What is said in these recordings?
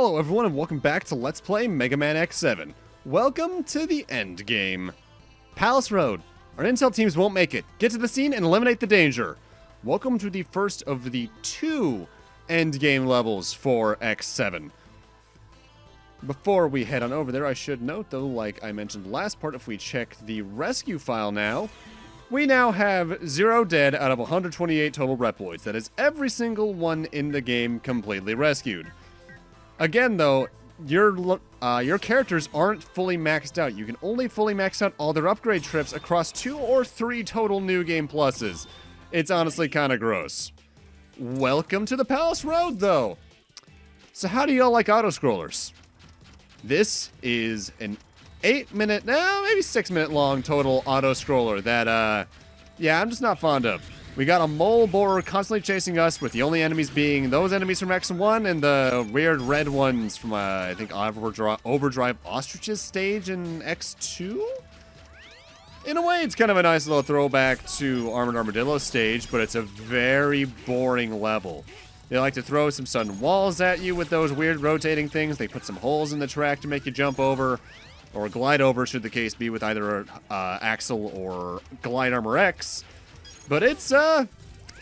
Hello everyone and welcome back to Let's Play Megaman X7. Welcome to the end game. Palace Road. Our intel teams won't make it. Get to the scene and eliminate the danger. Welcome to the first of the 2 end game levels for X7. Before we head on over there, I should note though, like I mentioned last part, if we check the rescue file now, we now have 0 dead out of 128 total Reploids. That is every single one in the game completely rescued. Again, though, your characters aren't fully maxed out. You can only fully max out all their upgrade trips across 2 or 3 total new game pluses. It's honestly kind of gross. Welcome to the Palace Road, though. So how do y'all like auto-scrollers? This is an 8-minute, maybe 6-minute long total auto-scroller that, yeah, I'm just not fond of. We got a mole borer constantly chasing us, with the only enemies being those enemies from X1 and the weird red ones from, I think, Overdrive Ostrich's stage in X2? In a way, it's kind of a nice little throwback to Armored Armadillo's stage, but it's a very boring level. They like to throw some sudden walls at you with those weird rotating things. They put some holes in the track to make you jump over, or glide over, should the case be, with either Axle or Glide Armor X. But it's, yeah,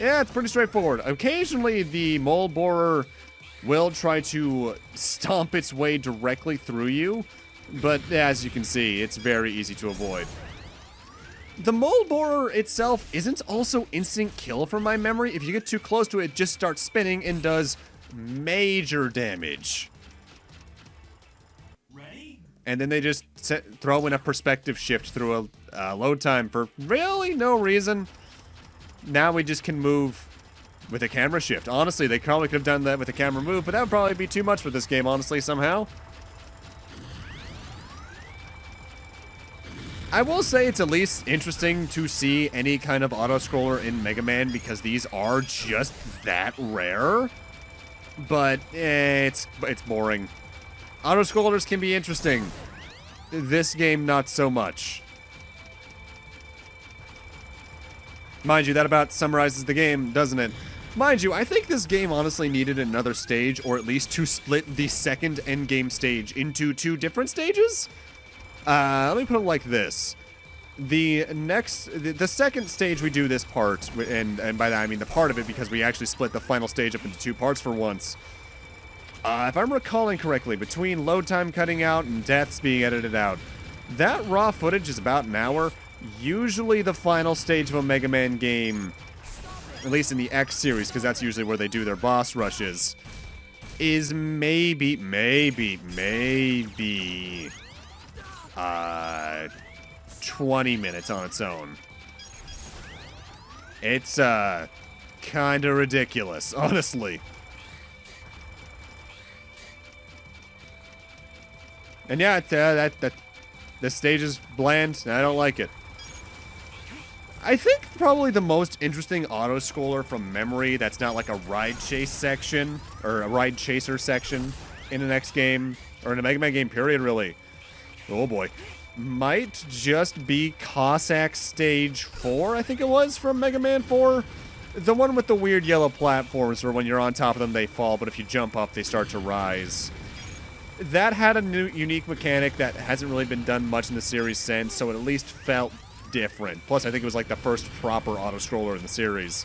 it's pretty straightforward. Occasionally, the mole borer will try to stomp its way directly through you, but as you can see, it's very easy to avoid. The mole borer itself isn't also instant kill from my memory. If you get too close to it, it just starts spinning and does major damage. Ready? And then they just throw in a perspective shift through a load time for really no reason. Now we just can move with a camera shift. Honestly, they probably could have done that with a camera move, but that would probably be too much for this game, honestly, somehow. I will say it's at least interesting to see any kind of auto-scroller in Mega Man, because these are just that rare. But it's boring. Auto-scrollers can be interesting. This game, not so much. Mind you, that about summarizes the game, doesn't it? Mind you, I think this game honestly needed another stage, or at least to split the second endgame stage into 2 different stages. Let me put it like this. The second stage we do this part, and by that I mean the part of it, because we actually split the final stage up into 2 parts for once. If I'm recalling correctly, between load time cutting out and deaths being edited out, that raw footage is about an hour. Usually the final stage of a Mega Man game, at least in the X series, because that's usually where they do their boss rushes, is maybe 20 minutes on its own. It's, kinda ridiculous, honestly. And yeah, the stage is bland, and I don't like it. I think probably the most interesting auto-scroller from memory that's not like a ride chase section, or a ride chaser section in the next game, or in a Mega Man game period, really. Oh boy. Might just be Cossack Stage 4, I think it was, from Mega Man 4. The one with the weird yellow platforms where when you're on top of them they fall, but if you jump up they start to rise. That had a new, unique mechanic that hasn't really been done much in the series since, so it at least felt different. Plus, I think it was like the first proper auto-scroller in the series.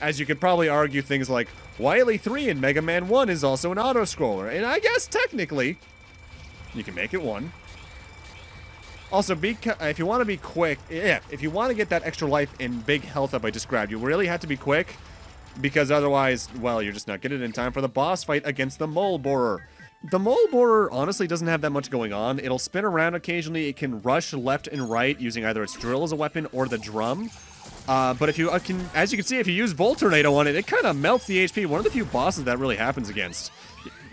As you could probably argue things like, Wily 3 in Mega Man 1 is also an auto-scroller, and I guess technically, you can make it one. Also, if you want to be quick, if you want to get that extra life and big health up I described, you really have to be quick, because otherwise, well, you're just not getting it in time for the boss fight against the mole borer. The mole borer honestly doesn't have that much going on. It'll spin around occasionally. It can rush left and right using either its drill as a weapon or the drum. But if you as you can see, if you use Volt Tornado on it, it kind of melts the HP. One of the few bosses that really happens against.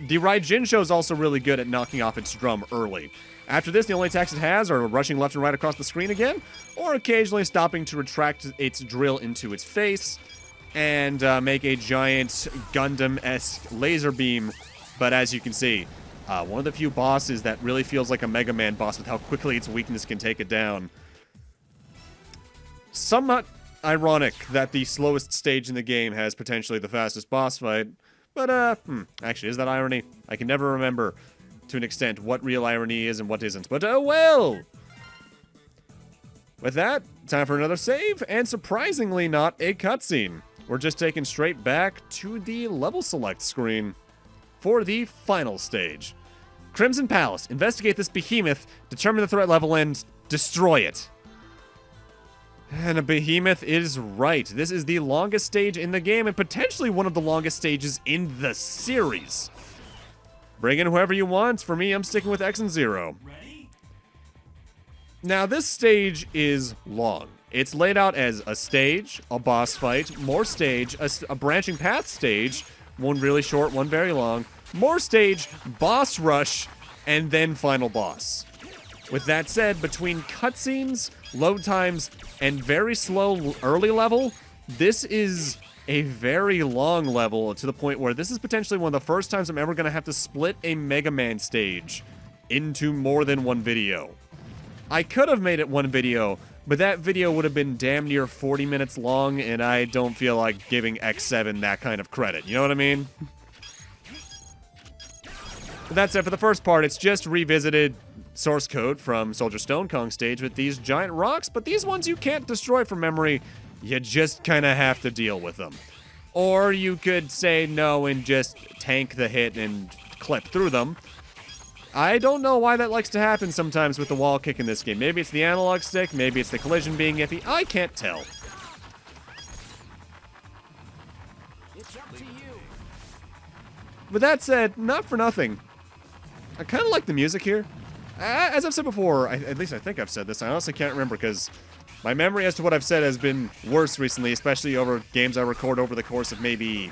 The Raijin Show is also really good at knocking off its drum early. After this, the only attacks it has are rushing left and right across the screen again, or occasionally stopping to retract its drill into its face and make a giant Gundam-esque laser beam. But as you can see, one of the few bosses that really feels like a Mega Man boss with how quickly its weakness can take it down. Somewhat ironic that the slowest stage in the game has potentially the fastest boss fight, But, actually, is that irony? I can never remember, to an extent, what real irony is and what isn't. But, oh well! With that, time for another save, and surprisingly not a cutscene. We're just taken straight back to the level select screen for the final stage. Crimson Palace. Investigate this behemoth, determine the threat level, and destroy it. And a behemoth is right. This is the longest stage in the game and potentially one of the longest stages in the series. Bring in whoever you want. For me, I'm sticking with X and 0. Now, this stage is long. It's laid out as a stage, a boss fight, more stage, a branching path stage, one really short, one very long, more stage, boss rush, and then final boss. With that said, between cutscenes, load times, and very slow early level, this is a very long level to the point where this is potentially one of the first times I'm ever going to have to split a Mega Man stage into more than one video. I could have made it one video, but that video would have been damn near 40 minutes long, and I don't feel like giving X7 that kind of credit. You know what I mean? But that's it for the first part. It's just revisited source code from Soldier Stone Kong stage with these giant rocks, but these ones you can't destroy from memory. You just kind of have to deal with them. Or you could say no and just tank the hit and clip through them. I don't know why that likes to happen sometimes with the wall kick in this game. Maybe it's the analog stick, maybe it's the collision being iffy. I can't tell. It's up to you. With that said, not for nothing. I kind of like the music here. As I've said before, at least I think I've said this, I honestly can't remember because my memory as to what I've said has been worse recently, especially over games I record over the course of maybe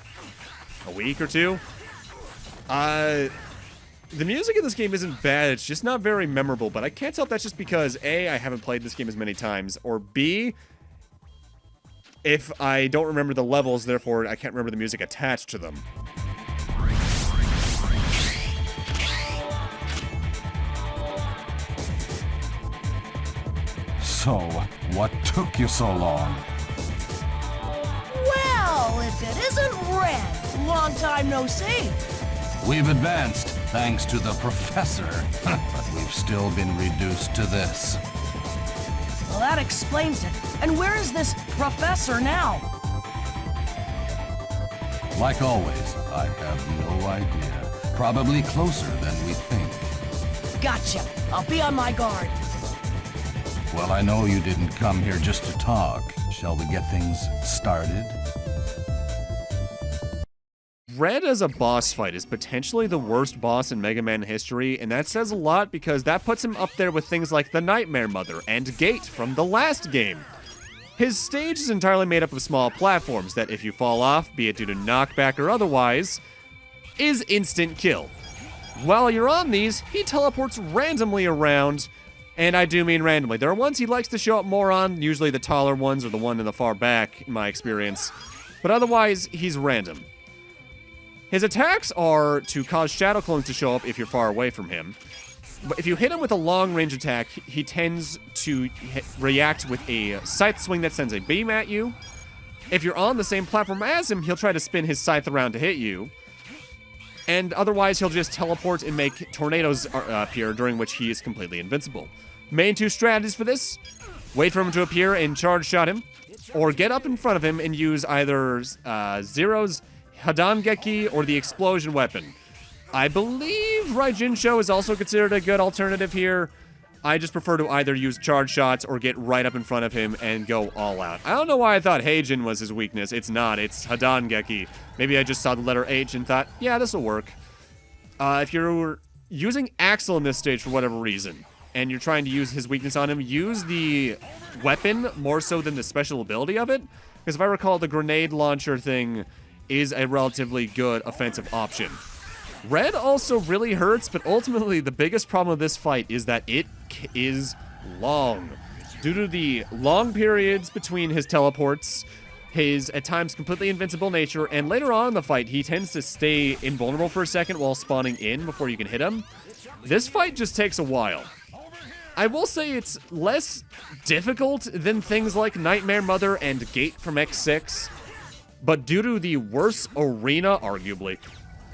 a week or two. The music in this game isn't bad, it's just not very memorable, but I can't tell if that's just because A, I haven't played this game as many times, or B, if I don't remember the levels, therefore I can't remember the music attached to them. So, what took you so long? Well, if it isn't Red, long time no see. We've advanced, thanks to the professor, but we've still been reduced to this. Well, that explains it. And where is this professor now? Like always, I have no idea. Probably closer than we think. Gotcha. I'll be on my guard. Well, I know you didn't come here just to talk. Shall we get things started? Red as a boss fight is potentially the worst boss in Mega Man history, and that says a lot because that puts him up there with things like the Nightmare Mother and Gate from the last game. His stage is entirely made up of small platforms that if you fall off, be it due to knockback or otherwise, is instant kill. While you're on these, he teleports randomly around, and I do mean randomly. There are ones he likes to show up more on, usually the taller ones or the one in the far back, in my experience, but otherwise, he's random. His attacks are to cause shadow clones to show up if you're far away from him. But if you hit him with a long-range attack, he tends to react with a scythe swing that sends a beam at you. If you're on the same platform as him, he'll try to spin his scythe around to hit you. And otherwise, he'll just teleport and make tornadoes appear, during which he is completely invincible. Main two strategies for this: wait for him to appear and charge shot him, or get up in front of him and use either Zero's Hadangeki or the explosion weapon. I believe Raijinsho is also considered a good alternative here. I just prefer to either use charge shots or get right up in front of him and go all out. I don't know why I thought Heijin was his weakness. It's not. It's Hadangeki. Maybe I just saw the letter H and thought, yeah, this will work. If you're using Axel in this stage for whatever reason, and you're trying to use his weakness on him, use the weapon more so than the special ability of it. Because if I recall, the grenade launcher thing is a relatively good offensive option. Red also really hurts, but ultimately the biggest problem of this fight is that it is long. Due to the long periods between his teleports, his at times completely invincible nature, and later on in the fight he tends to stay invulnerable for a second while spawning in before you can hit him. This fight just takes a while. I will say it's less difficult than things like Nightmare Mother and Gate from X6, but due to the worse arena, arguably,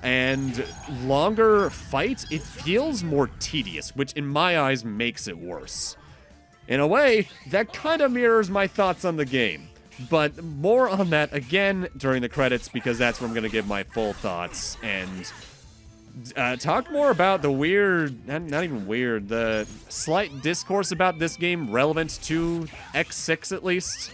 And longer fight, it feels more tedious, which in my eyes makes it worse. In a way, that kind of mirrors my thoughts on the game. But more on that again during the credits, because that's where I'm going to give my full thoughts and talk more about the weird, not even weird, the slight discourse about this game relevant to X6 at least.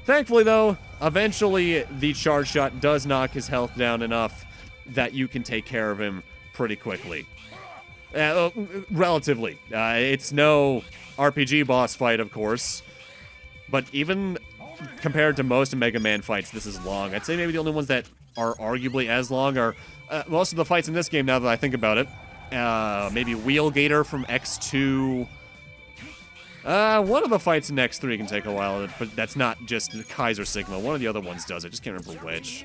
Thankfully, though, eventually the charge shot does knock his health down enough that you can take care of him pretty quickly. Relatively. It's no RPG boss fight, of course, but even compared to most Mega Man fights, this is long. I'd say maybe the only ones that are arguably as long are most of the fights in this game, now that I think about it. Maybe Wheelgator from X2. One of the fights in X3 can take a while, but that's not just Kaiser Sigma. One of the other ones does. I just can't remember which.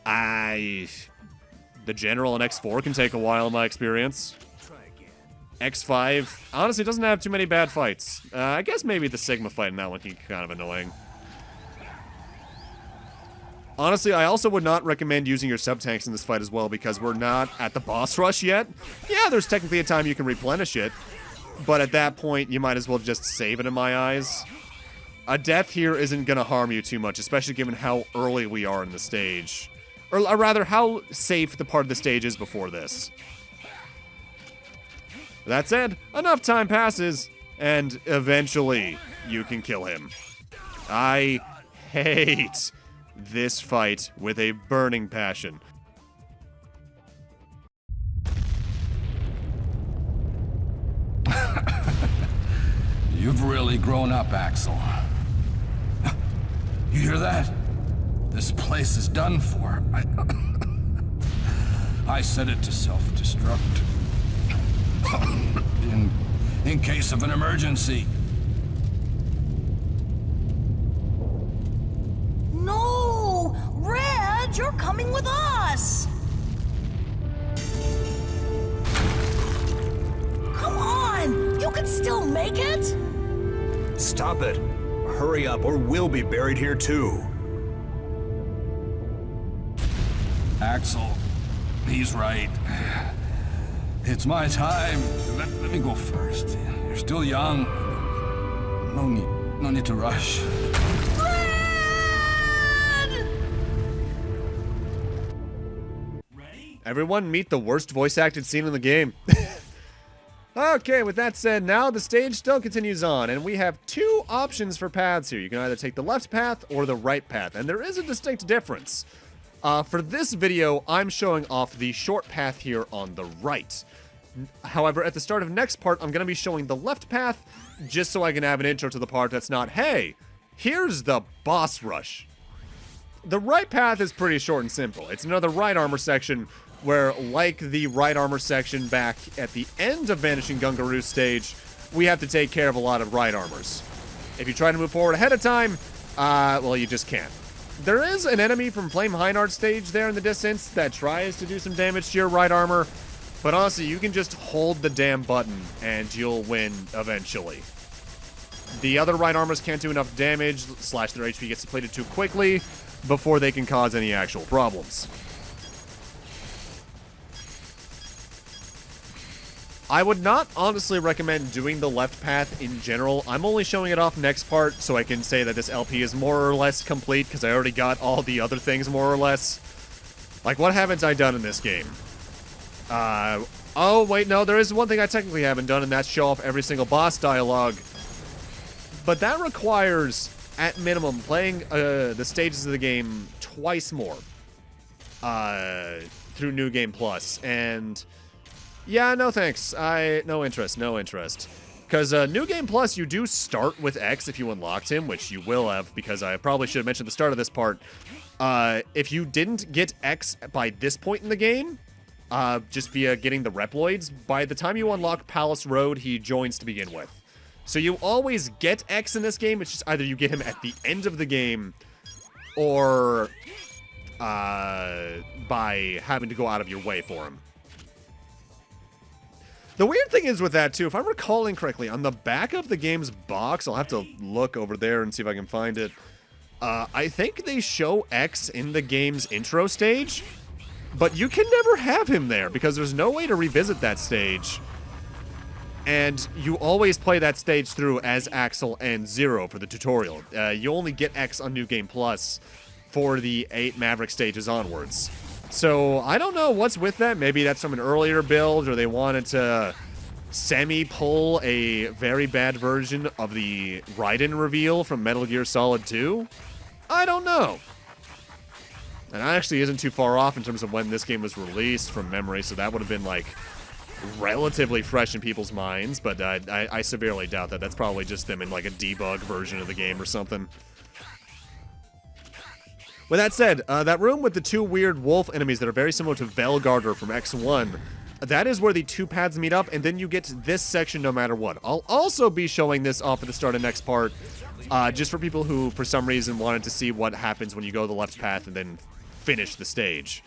The General in X4 can take a while in my experience. X5, honestly, doesn't have too many bad fights. I guess maybe the Sigma fight in that one can be kind of annoying. Honestly, I also would not recommend using your sub-tanks in this fight as well, because we're not at the boss rush yet. Yeah, there's technically a time you can replenish it, but at that point, you might as well just save it in my eyes. A death here isn't going to harm you too much, especially given how early we are in the stage. Or rather, how safe the part of the stage is before this. That said, enough time passes, and eventually you can kill him. I hate this fight with a burning passion. You've really grown up, Axel. You hear that? This place is done for. I set it to self-destruct. in case of an emergency. No! Red, you're coming with us! Come on! You can still make it! Stop it. Hurry up, or we'll be buried here too. Axel, he's right. It's my time. Let me go first. You're still young. No need to rush. Everyone meet the worst voice-acted scene in the game. Okay, with that said, now the stage still continues on, and we have two options for paths here. You can either take the left path or the right path, and there is a distinct difference. For this video, I'm showing off the short path here on the right. However, at the start of next part, I'm going to be showing the left path, just so I can have an intro to the part that's not, hey, here's the boss rush. The right path is pretty short and simple. It's another right armor section where, like the right armor section back at the end of Vanishing Gungaroos stage, we have to take care of a lot of right armors. If you try to move forward ahead of time, well, you just can't. There is an enemy from Flame Heinard stage there in the distance that tries to do some damage to your right armor, but honestly, you can just hold the damn button and you'll win eventually. The other right armors can't do enough damage, / their HP gets depleted too quickly before they can cause any actual problems. I would not honestly recommend doing the left path in general. I'm only showing it off next part so I can say that this LP is more or less complete because I already got all the other things more or less. Like, what haven't I done in this game? Oh, wait, no, there is one thing I technically haven't done, and that's show off every single boss dialogue. But that requires, at minimum, playing the stages of the game twice more through New Game Plus, and yeah, no thanks. No interest. Because New Game Plus, you do start with X if you unlocked him, which you will have, because I probably should have mentioned at the start of this part. If you didn't get X by this point in the game, just via getting the Reploids, by the time you unlock Palace Road, he joins to begin with. So you always get X in this game, it's just either you get him at the end of the game, or by having to go out of your way for him. The weird thing is with that, too, if I'm recalling correctly, on the back of the game's box, I'll have to look over there and see if I can find it. I think they show X in the game's intro stage, but you can never have him there because there's no way to revisit that stage. And you always play that stage through as Axel and Zero for the tutorial. You only get X on New Game Plus for the 8 Maverick stages onwards. So I don't know what's with that. Maybe that's from an earlier build, or they wanted to semi-pull a very bad version of the Raiden reveal from Metal Gear Solid 2. I don't know. And that actually isn't too far off in terms of when this game was released from memory, so that would have been like relatively fresh in people's minds, but I severely doubt that. That's probably just them in like a debug version of the game or something. With that said, that room with the 2 weird wolf enemies that are very similar to Velgarder from X1, that is where the 2 paths meet up, and then you get to this section no matter what. I'll also be showing this off at the start of next part, just for people who, for some reason, wanted to see what happens when you go the left path and then finish the stage.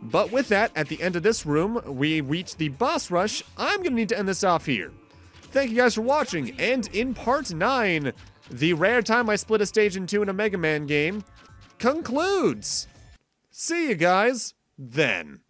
But with that, at the end of this room, we reach the boss rush. I'm going to need to end this off here. Thank you guys for watching, and in part 9, the rare time I split a stage in 2 in a Mega Man game concludes. See you guys then.